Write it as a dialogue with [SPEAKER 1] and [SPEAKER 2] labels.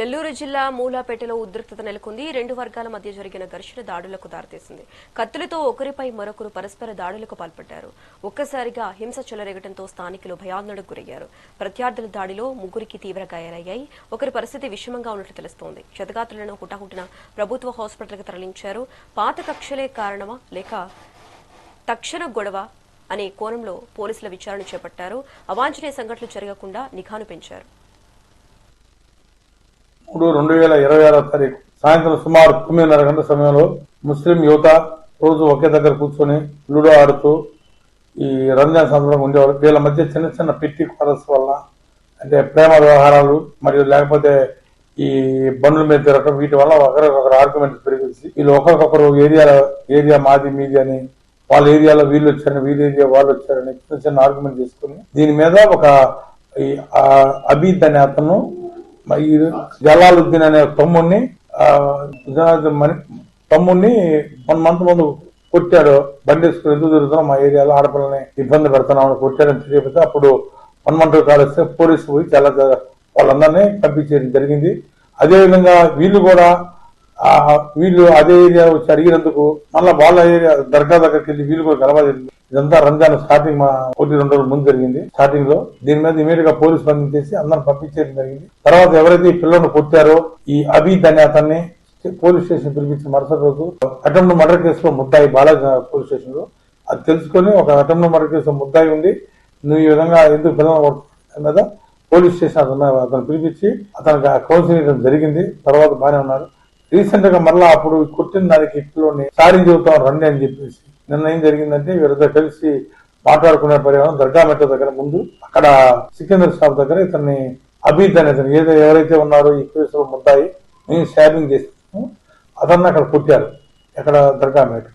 [SPEAKER 1] నెల్లూరు జిల్లా మూలాపేటలో ఉద్రిక్తత నెలకొంది. రెండు వర్గాల మధ్య జరిగిన ఘర్షణ దాడులకు దారితీసింది. కత్తులతో ఒకరిపై మరొకరు పరస్పర దాడులకు పాల్పడ్డారు. ఒక్కసారిగా హింస చెలరేగడంతో స్థానికులు భయాందోళనకు గురయ్యారు. ప్రత్యర్థుల దాడిలో ముగ్గురికి తీవ్ర గాయాలయ్యాయి. ఒకరి పరిస్థితి విషమంగా ఉన్నట్లు తెలుస్తోంది. క్షతగాత్రులను హుటాహుటిన ప్రభుత్వ హాస్పిటల్కి తరలించారు. పాత కక్షలే కారణమా లేక తక్షణ గొడవ అనే కోణంలో పోలీసుల విచారణ చేపట్టారు. అవాంఛనీయ సంఘటనలు జరగకుండా నిఘాను పెంచారు.
[SPEAKER 2] 2026 సాయంత్రం సుమారు 9:30 గంటల సమయంలో ముస్లిం యువత రోజు ఒకే దగ్గర కూర్చొని లూడో ఆడుతూ ఈ రంజాన్ సందర్భంగా ఉండేవాళ్ళు. వీళ్ళ మధ్య చిన్న చిన్న పిట్టి క్వారల్స్ వల్ల అంటే ప్రేమ వ్యవహారాలు మరియు లేకపోతే ఈ బండ్ల మీద తిరగడం వీటి వల్ల ఒకరికొకరు ఆర్గ్యుమెంట్స్ పెరిగేసి వీళ్ళు ఒకరికొకరు ఏరియా మాది మీది అని వాళ్ళ ఏరియాలో వీళ్ళు వచ్చారని వీళ్ళ ఏరియా వాళ్ళు వచ్చారని చిన్న చిన్న ఆర్గ్యుమెంట్ చేసుకుని దీని మీద ఒక అబీద్ అనే అతను జలాలుద్దీన్ అనే తమ్ముడిని 1 మంత్ ముందు కొట్టాడు. బండి వేసుకుని ఎందుకు తిరుగుతున్నాం మా ఏరియాలో ఆడపిల్లని ఇబ్బంది పెడుతున్నామని కొట్టాడని తెలియకపోతే అప్పుడు 1 మంత్ కాలేస్తే పోలీసు పోయి చాలా వాళ్ళందరినీ పంపించేయడం జరిగింది. అదేవిధంగా వీళ్ళు అదే ఏరియా వచ్చి అడిగినందుకు మళ్ళీ వాళ్ళ ఏరియా దర్గా దగ్గరికి వెళ్ళి వీళ్ళు కూడా గలవా జరిగింది. ఇదంతా రంజాన్ స్టార్టింగ్ 1-2 రోజుల ముందు జరిగింది. స్టార్టింగ్ లో దీని మీద ఇమీడియట్ గా పోలీసు బంధించేసి అందరిని పంపించేయడం జరిగింది. తర్వాత ఎవరైతే ఈ పిల్లలను కొట్టారో ఈ అబీద్ అనే అతన్ని పోలీస్ స్టేషన్ పిలిపించిన మరుసటి రోజు అటెంప్ట్ మర్డర్ కేసులో ముద్దాయి బాలాజీ పోలీస్ స్టేషన్ లో అది తెలుసుకుని ఒక అటెంప్ట్ మర్డర్ కేసులో ముద్దాయి ఉంది నువ్వు ఈ విధంగా ఎందుకు పిల్లలు మీద పోలీస్ స్టేషన్ అతను పిలిపించి అతనికి కౌన్సిలింగ్ జరిగింది. తర్వాత బాగానే ఉన్నారు. రీసెంట్ గా మళ్ళా అప్పుడు కొట్టిన దానికి ఇంట్లోని సారీ చెబుతాం రండి అని చెప్పేసి నిన్న ఏం జరిగిందంటే వీరిద్దరు కలిసి మాట్లాడుకునే పరిహారం దర్గా మెట్రో దగ్గర ముందు అక్కడ సికిందర్ షాప్ దగ్గర ఇతన్ని అబీద్ అనే ఎవరైతే ఉన్నారో ఈ కేసులో ముద్దాయి నేను స్టాబింగ్ చేస్తాను అతన్ని అక్కడ కొట్టారు. ఎక్కడ దర్గా మెట్రో